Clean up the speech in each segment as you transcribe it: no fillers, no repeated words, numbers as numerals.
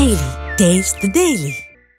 Daily taste the daily.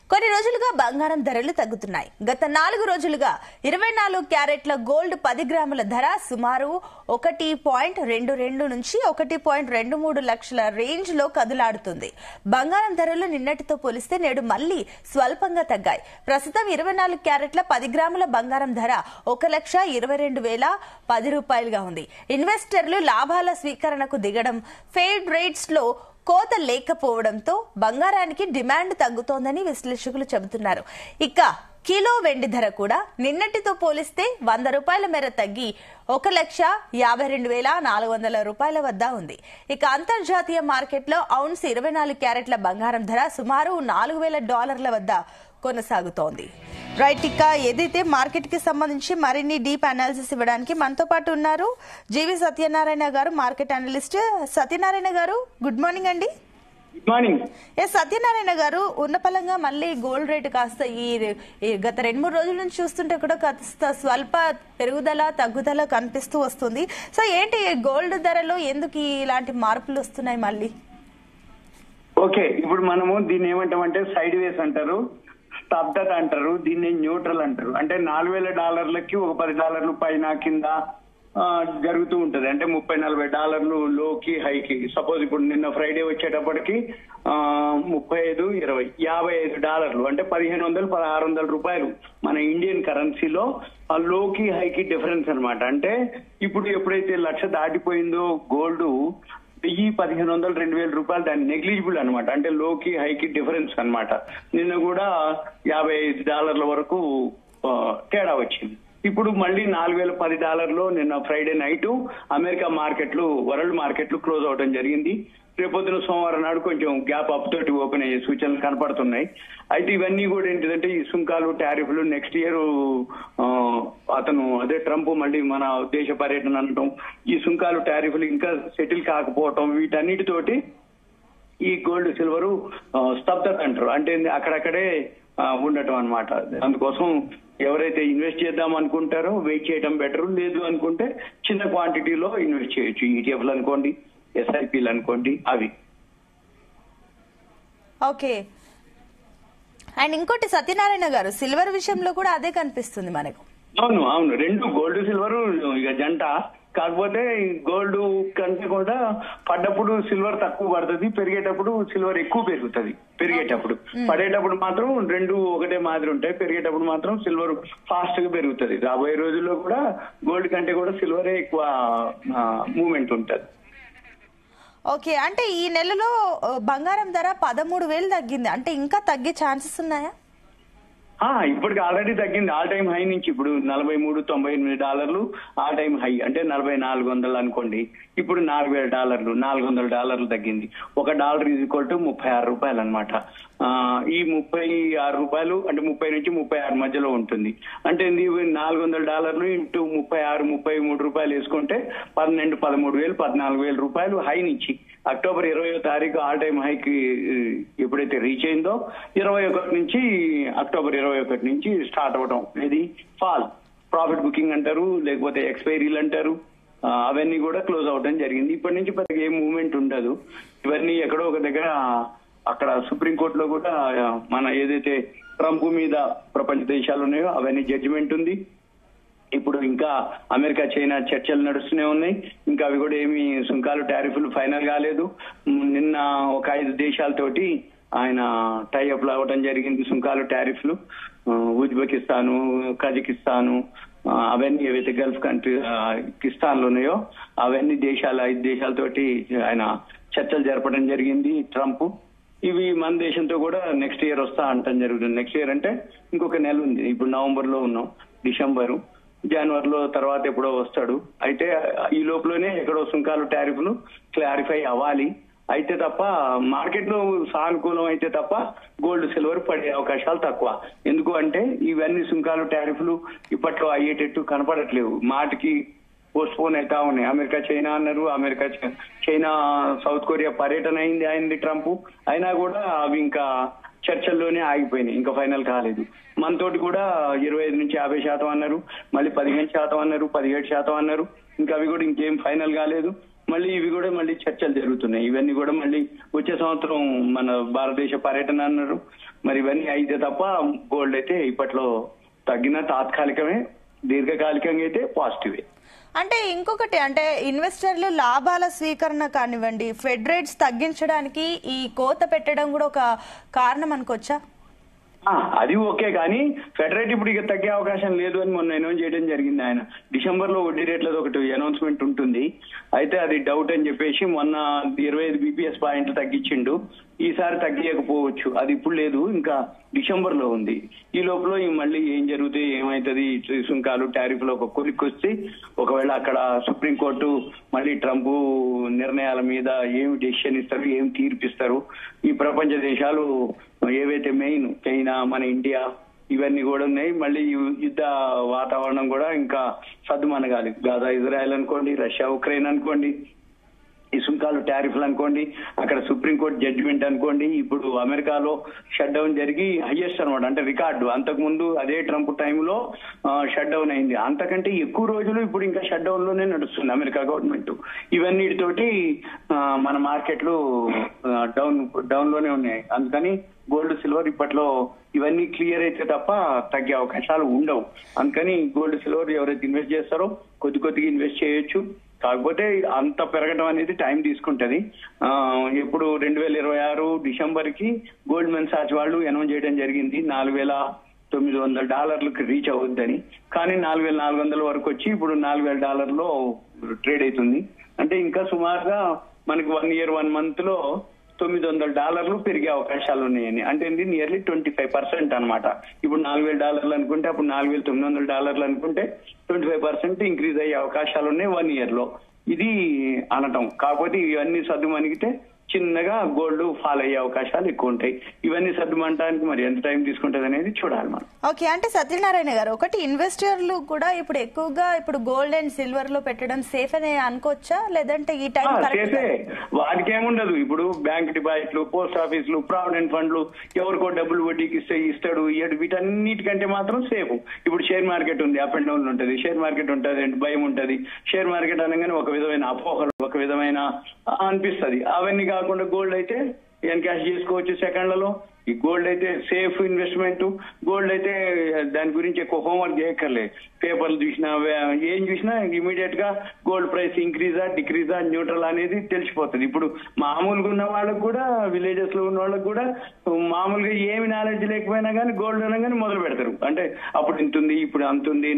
కొన్ని రోజులుగా బంగారం ధరలు తగ్గుతున్నాయి. గత 4 రోజులుగా 24 క్యారెట్ల గోల్డ్ 10 గ్రాముల ధర సుమారు 1.22 నుంచి 1.23 లక్షల రేంజ్ లో కదులాడుతుంది. బంగారం ధరలు నిన్నటితో పోలిస్తే నేడు మళ్లీ స్వల్పంగా తగ్గాయి. ప్రస్తుతం 24 క్యారెట్ల 10 గ్రాముల బంగారం ధర 1,22,010 రూపాయలుగా ఉంది. ఇన్వెస్టర్లు లాభాల స్వీకరణకు దిగడం, ఫెడ్ రేట్స్ లో కోత లేకపోవడంతో బంగారానికి డిమాండ్ తగ్గుతోందని విశ్లేషకులు చెబుతున్నారు. ఇక కిలో వెండి ధర కూడా నిన్నటితో పోలిస్తే 100 రూపాయల మేర తగ్గి 1,52,400 రూపాయల వద్ద ఉంది. ఇక అంతర్జాతీయ మార్కెట్లో ఔన్స్ 24 క్యారెట్ల బంగారం ధర సుమారు $4,000 వద్ద కొనసాగుతోంది. రైట్, ఇక ఏదైతే మార్కెట్ కి సంబంధించి మరిన్ని డీప్ అనాలిసిస్ ఇవ్వడానికి మనతో పాటు ఉన్నారు జీవి సత్యనారాయణ గారు, market analyst. Satyanarayana garu, good morning అండి. Good morning. సత్యనారాయణ గారు, ఉన్నపలంగా మళ్ళీ గోల్డ్ రేటు కాస్త ఈ గత 2-3 రోజుల నుంచి చూస్తుంటే కూడా కాస్త స్వల్ప పెరుగుదల తగ్గుదల కనిపిస్తూ వస్తుంది. సో ఏంటి గోల్డ్ ధరలో ఎందుకు ఇలాంటి మార్పులు వస్తున్నాయి మళ్ళీ? ఓకే, ఇప్పుడు మనము దీన్ని ఏమంటామంటే సైడ్ వేస్ అంటారు, స్తబ్దత అంటారు, దీన్ని న్యూట్రల్ అంటారు. అంటే $4,000కి ఒక $10 పైన కింద జరుగుతూ ఉంటది. అంటే $30-40 లోకి హైకి. సపోజ్ ఇప్పుడు నిన్న ఫ్రైడే వచ్చేటప్పటికి 35, 20, $55 అంటే $1,500-1,600 రూపాయలు మన ఇండియన్ కరెన్సీలో ఆ లోకి హైకి డిఫరెన్స్ అనమాట. అంటే ఇప్పుడు ఎప్పుడైతే 1,00,000 దాటిపోయిందో గోల్డ్ 1,100-1,500-2,000 రూపాయలు దాని నెగ్లిజిబుల్ అనమాట. అంటే లోకి హైకి డిఫరెన్స్ అనమాట. నిన్న కూడా $55 వరకు తేడా వచ్చింది. ఇప్పుడు మళ్ళీ $4,010 నిన్న ఫ్రైడే నైట్ అమెరికా మార్కెట్లు, వరల్డ్ మార్కెట్లు క్లోజ్ అవడం జరిగింది. రేపొద్దున సోమవారం నాడు కొంచెం గ్యాప్ అప్ తోటి ఓపెన్ అయ్యే సూచనలు కనపడుతున్నాయి. అయితే ఇవన్నీ కూడా ఏంటిదంటే ఈ సుంకాలు, టారిఫ్లు నెక్స్ట్ ఇయర్ ట్రంప్ మళ్ళీ మన దేశ పర్యటన అనటం, ఈ సుంకాలు టారిఫ్లు ఇంకా సెటిల్ కాకపోవటం, వీటన్నిటితోటి ఈ గోల్డ్ సిల్వరు స్తబ్దత అంటారు. అంటే అక్కడక్కడే ఉండటం అనమాట. అందుకోసం ఎవరైతే ఇన్వెస్ట్ చేద్దాం అనుకుంటారో వెయిట్ చేయడం బెటర్. లేదు అనుకుంటే చిన్న క్వాంటిటీలో ఇన్వెస్ట్ చేయొచ్చు. ఈటీఎఫ్లు అనుకోండి, ఎస్ఐపీలు అనుకోండి, అవి. ఓకే, అండ్ ఇంకోటి సత్యనారాయణ గారు, సిల్వర్ విషయంలో కూడా అదే కనిపిస్తుంది మనకు. అవును, రెండు గోల్డ్ సిల్వర్ ఇక జంట. కాకపోతే గోల్డ్ కంటే కూడా పడ్డప్పుడు సిల్వర్ తక్కువ పడుతుంది, పెరిగేటప్పుడు సిల్వర్ ఎక్కువ పెరుగుతుంది. పడేటప్పుడు మాత్రం రెండు ఒకటే మాదిరి ఉంటాయి, పెరిగేటప్పుడు మాత్రం సిల్వర్ ఫాస్ట్ గా పెరుగుతుంది. రాబోయే రోజుల్లో కూడా గోల్డ్ కంటే కూడా సిల్వరే ఎక్కువ మూవ్మెంట్ ఉంటుంది. ఓకే, అంటే ఈ నెలలో బంగారం ధర 13,000 తగ్గింది. అంటే ఇంకా తగ్గే ఛాన్సెస్ ఉన్నాయా? ఇప్పటికి ఆల్రెడీ తగ్గింది. ఆల్ టైమ్ హై నుంచి ఇప్పుడు $43.98 ఆల్ టైమ్ హై. అంటే 4,400 అనుకోండి. ఇప్పుడు $4,000, $400 తగ్గింది. $1 36 రూపాయలు అనమాట. ఈ 36 రూపాయలు అంటే 30 నుంచి 36 మధ్యలో ఉంటుంది. అంటే $400 ఇంటూ 36, 33 రూపాయలు వేసుకుంటే 13,000, 14,000 రూపాయలు హై నుంచి అక్టోబర్ 20వ తారీఖు ఆల్ టైమ్ హైకి ఎప్పుడైతే రీచ్ అయిందో 21 నుంచి అక్టోబర్ 21 నుంచి స్టార్ట్ అవడం ఇది ఫాల్. ప్రాఫిట్ బుకింగ్ అంటారు, లేకపోతే ఎక్స్పైరీలు అంటారు, అవన్నీ కూడా క్లోజ్ అవడం జరిగింది. ఇప్పటి నుంచి పెద్దగా ఏ మూవ్మెంట్ ఉండదు. ఇవన్నీ ఎక్కడో ఒక దగ్గర అక్కడ సుప్రీంకోర్టులో కూడా మన ఏదైతే ట్రంప్ మీద ప్రపంచ దేశాలు ఉన్నాయో అవన్నీ జడ్జిమెంట్ ఉంది. ఇప్పుడు ఇంకా అమెరికా చైనా చర్చలు నడుస్తూనే ఉన్నాయి. ఇంకా అవి కూడా ఏమి సుంకాలు టారిఫ్లు ఫైనల్ కాలేదు. నిన్న ఒక 5 దేశాలతోటి ఆయన టైఅప్ అవ్వడం జరిగింది. సుంకాలు టారిఫ్లు ఉజ్బెకిస్తాను, కజకిస్తాను, అవన్నీ ఏవైతే గల్ఫ్ కంట్రీ కిస్తాన్లు ఉన్నాయో అవన్నీ 5 దేశాలతోటి ఆయన చర్చలు జరపడం జరిగింది ట్రంప్. ఇవి మన దేశంతో కూడా నెక్స్ట్ ఇయర్ వస్తా అంటం జరుగుతుంది. నెక్స్ట్ ఇయర్ అంటే ఇంకొక నెల ఉంది. ఇప్పుడు నవంబర్ లో ఉన్నాం, డిసెంబరు, జనవరిలో తర్వాత ఎప్పుడో వస్తాడు. అయితే ఈ లోపలనే ఎక్కడో సుంకాలు టారిఫ్లు క్లారిఫై అవ్వాలి. అయితే తప్ప మార్కెట్ లో సానుకూలం అయితే తప్ప గోల్డ్ సిల్వర్ పడే అవకాశాలు తక్కువ. ఎందుకు అంటే ఇవన్నీ సుంకాలు టారిఫ్లు ఇప్పట్లో అయ్యేటట్టు కనపడట్లేవు. మాటికి పోస్ట్ పోన్ అవుతా ఉన్నాయి. అమెరికా చైనా అన్నారు, చైనా సౌత్ కొరియా పర్యటన అయింది ట్రంప్. అయినా కూడా అవి ఇంకా చర్చల్లోనే ఆగిపోయినాయి, ఇంకా ఫైనల్ కాలేదు. మనతోటి కూడా 25 నుంచి 50% అన్నారు, మళ్ళీ 15% అన్నారు, 17% అన్నారు. ఇంకా అవి కూడా ఇంకేం ఫైనల్ కాలేదు. మళ్ళీ ఇవి కూడా మళ్ళీ చర్చలు జరుగుతున్నాయి. ఇవన్నీ కూడా మళ్ళీ వచ్చే సంవత్సరం మన భారతదేశ పర్యటన అన్నారు. మరి ఇవన్నీ అయితే తప్ప గోల్డ్ అయితే ఇప్పట్లో తగ్గిన తాత్కాలికమే, దీర్ఘకాలికంగా అయితే పాజిటివే. అంటే ఇంకొకటి, అంటే ఇన్వెస్టర్లు లాభాల స్వీకరణ కానివ్వండి, ఫెడ్ రేట్స్ తగ్గించడానికి ఈ కోత పెట్టడం కూడా ఒక కారణం అనుకోవచ్చా? అది ఓకే, కానీ ఫెడ్ రేట్ ఇప్పుడు ఇక తగ్గే అవకాశం లేదు అని మొన్న అనౌన్స్ చేయడం జరిగింది. ఆయన డిసెంబర్ లో వడ్డీ రేట్లది ఒకటి అనౌన్స్మెంట్ ఉంటుంది. అయితే అది డౌట్ అని చెప్పేసి మొన్న 25 BPS పాయింట్లు తగ్గించిండు. ఈసారి తగ్గియకపోవచ్చు, అది ఇప్పుడు లేదు, ఇంకా డిసెంబర్ లో ఉంది. ఈ లోపల మళ్ళీ ఏం జరుగుతాయి, ఏమైతుంది, సుంకాలు టారిఫ్లు ఒక కొలిక్కొస్తే ఒకవేళ అక్కడ సుప్రీంకోర్టు మళ్ళీ ట్రంప్ నిర్ణయాల మీద ఏమి డెసిషన్ ఇస్తారు, ఏం తీర్పిస్తారు, ఈ ప్రపంచ దేశాలు ఏవైతే మెయిన్ చైనా, మన ఇండియా, ఇవన్నీ కూడా ఉన్నాయి. మళ్ళీ యుద్ధ వాతావరణం కూడా ఇంకా సద్దుమనగాలి. గాజా ఇజ్రాయెల్ అనుకోండి, రష్యా ఉక్రెయిన్ అనుకోండి, ఈ సుంకాలు టారిఫ్లు అనుకోండి, అక్కడ సుప్రీంకోర్టు జడ్జిమెంట్ అనుకోండి, ఇప్పుడు అమెరికాలో షట్ డౌన్ జరిగి హైయెస్ట్ అనమాట, అంటే రికార్డు. అంతకు ముందు అదే ట్రంప్ టైంలో షట్ డౌన్ అయింది. అంతకంటే ఎక్కువ రోజులు ఇప్పుడు ఇంకా షట్ డౌన్ లోనే నడుస్తుంది అమెరికా గవర్నమెంట్. ఇవన్నిటితోటి మన మార్కెట్లు డౌన్ లోనే ఉన్నాయి. అందుకని గోల్డ్ సిల్వర్ ఇప్పట్లో ఇవన్నీ క్లియర్ అయితే తప్ప తగ్గే అవకాశాలు ఉండవు. అందుకని గోల్డ్ సిల్వర్ ఎవరైతే ఇన్వెస్ట్ చేస్తారో కొద్దిగా ఇన్వెస్ట్ చేయొచ్చు. కాకపోతే అంత పెరగడం అనేది టైం తీసుకుంటది. ఇప్పుడు 2026 డిసెంబర్ కి గోల్డ్మెన్ సాచ్ వాళ్ళు అనౌన్స్ చేయడం జరిగింది $4,900 రీచ్ అవుద్దని. కానీ $4,400 వరకు వచ్చి ఇప్పుడు $4,000 ట్రేడ్ అవుతుంది. అంటే ఇంకా సుమారుగా మనకి 1 year 1 month లో $900 పెరిగే అవకాశాలు ఉన్నాయని. అంటే నియర్లీ 25% అనమాట. ఇప్పుడు $4,000 అనుకుంటే అప్పుడు $4,900 అనుకుంటే 25% ఇంక్రీజ్ అయ్యే అవకాశాలు ఉన్నాయి 1 year లో. ఇది అనటం. కాకపోతే ఇవన్నీ సర్దుమణిగితే చిన్నగా గోల్డ్ ఫాల్ అయ్యే అవకాశాలు ఎక్కువ ఉంటాయి. ఇవన్నీ సర్దుమంటానికి మరి ఎంత టైం తీసుకుంటది అనేది చూడాలి మనం. ఓకే, అంటే సత్యనారాయణ గారు, ఒకటి ఇన్వెస్టర్లు కూడా ఇప్పుడు ఎక్కువగా ఇప్పుడు గోల్డ్ అండ్ సిల్వర్ లో పెట్టడం సేఫ్ అని అనుకోవచ్చా, లేదంటే ఈ టైం సేఫే? వాటికి ఏముండదు. ఇప్పుడు బ్యాంక్ డిపాజిట్లు, పోస్ట్ ఆఫీసులు, ప్రావిడెంట్ ఫండ్లు, ఎవరికో డబ్బులు వడ్డీకి ఇస్తాడు, వీటన్నిటికంటే మాత్రం సేఫ్. ఇప్పుడు షేర్ మార్కెట్ ఉంది, అప్ అండ్ డౌన్ ఉంటుంది. షేర్ మార్కెట్ ఉంటుంది, భయం ఉంటుంది. షేర్ మార్కెట్ అనగానే ఒక విధమైన అపోహలు, ఒక విధమైన అనిపిస్తుంది. అవన్నీ కాకుండా గోల్డ్ అయితే ఎన్కాష్ చేసుకోవచ్చు సెకండ్లలో. ఈ గోల్డ్ అయితే సేఫ్ ఇన్వెస్ట్మెంట్. గోల్డ్ అయితే దాని గురించి ఎక్కువ హోంవర్క్ చేయక్కర్లేదు. పేపర్లు చూసినా ఏం చూసినా ఇమీడియట్ గా గోల్డ్ ప్రైస్ ఇంక్రీజా, డిక్రీజా, న్యూట్రల్ అనేది తెలిసిపోతుంది. ఇప్పుడు మామూలుగా ఉన్న వాళ్ళకు కూడా, విలేజెస్ లో ఉన్న వాళ్ళకి కూడా మామూలుగా ఏమి నాలెడ్జ్ లేకపోయినా కానీ గోల్డ్ అనగానే మొదలు పెడతారు. అంటే అప్పుడు ఇంతుంది, ఇప్పుడు అంతుంది,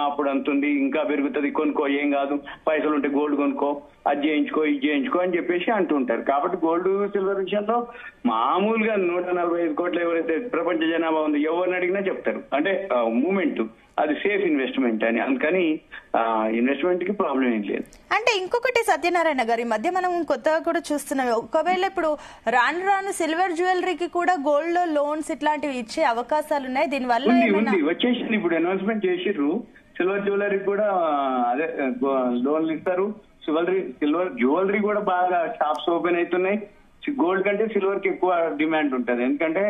అప్పుడు అంతుంది, ఇంకా పెరుగుతుంది, కొనుక్కో, ఏం కాదు, పైసలు ఉంటే గోల్డ్ కొనుక్కో, అది చేయించుకో, ఇది చేయించుకో అని చెప్పేసి అంటుంటారు. కాబట్టి గోల్డ్ సిల్వర్ విషయంలో మామూలుగా 145 కోట్ల ఎవరైతే ప్రపంచ జనాభా ఉందో ఎవరిని అడిగినా చెప్తారు. అంటే మూమెంట్ అది సేఫ్ ఇన్వెస్ట్మెంట్ అని. అందుకని ఇన్వెస్ట్మెంట్ కి ప్రాబ్లం ఏం లేదు. అంటే ఇంకొకటి సత్యనారాయణ గారు, ఈ మధ్య మనం కొత్తగా కూడా చూస్తున్నాం, ఒకవేళ ఇప్పుడు రాను సిల్వర్ జ్యువెలరీకి కూడా గోల్డ్ లో లోన్స్ ఇట్లాంటివి ఇచ్చే అవకాశాలు ఉన్నాయి. దీనివల్ల వచ్చేసింది, ఇప్పుడు అనౌన్స్మెంట్ చేసిర్రు. సిల్వర్ జ్యువెలరీకి కూడా అదే లోన్లు ఇస్తారు. సిల్వర్ జ్యువెలరీ కూడా బాగా షాప్స్ ఓపెన్ అవుతున్నాయి. గోల్డ్ కంటే సిల్వర్ కి ఎక్కువ డిమాండ్ ఉంటుంది. ఎందుకంటే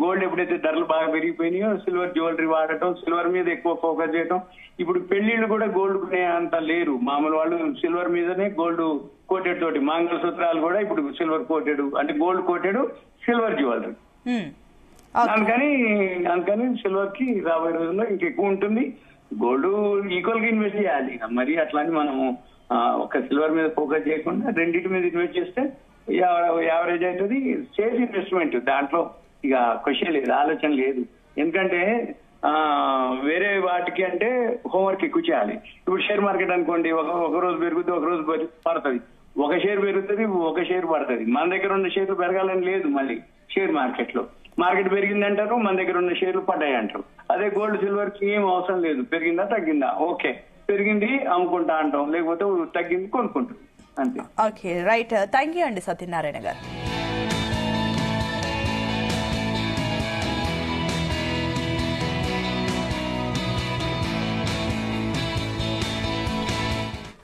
గోల్డ్ ఎప్పుడైతే ధరలు బాగా పెరిగిపోయినాయో సిల్వర్ జ్యువెలరీ వాడటం, సిల్వర్ మీద ఎక్కువ ఫోకస్ చేయటం. ఇప్పుడు పెళ్లిళ్ళు కూడా గోల్డ్ కొనే అంత లేరు. మామూలు వాళ్ళు సిల్వర్ మీదనే గోల్డ్ కోటెడ్ తోటి, మంగళసూత్రాలు కూడా ఇప్పుడు సిల్వర్ కోటెడ్, అంటే గోల్డ్ కోటెడ్ సిల్వర్ జ్యువెలరీ. అందుకని సిల్వర్ కి రాబోయే రోజుల్లో ఇంకెక్కువ ఉంటుంది. గోల్డ్ ఈక్వల్ గా ఇన్వెస్ట్ చేయాలి. మరి అట్లాని మనము ఒక సిల్వర్ మీద ఫోకస్ చేయకుండా రెండింటి మీద ఇన్వెస్ట్ చేస్తే యావరేజ్ అవుతుంది. సేఫ్ ఇన్వెస్ట్మెంట్, దాంట్లో ఇక క్వశ్చన్ లేదు, ఆలోచన లేదు. ఎందుకంటే వేరే వాటికి అంటే హోంవర్క్ ఎక్కువ చేయాలి. ఇప్పుడు షేర్ మార్కెట్ అనుకోండి, ఒక రోజు పెరుగుతుంది, ఒక రోజు పడుతుంది. ఒక షేర్ పెరుగుతుంది, ఒక షేర్ పడుతుంది. మన దగ్గర ఉన్న షేర్లు పెరగాలని లేదు. మళ్ళీ షేర్ మార్కెట్ లో మార్కెట్ పెరిగింది అంటారు, మన దగ్గర ఉన్న షేర్లు పడ్డాయి అంటారు. అదే గోల్డ్ సిల్వర్ కి ఏం అవసరం లేదు. పెరిగిందా తగ్గిందా, ఓకే, పెరిగింది అమ్ముకుంటా అంటాం, లేకపోతే తగ్గింది కొనుక్కుంటాం, అంతే. Okay, right. థ్యాంక్ యూ అండి సత్యనారాయణ గారు.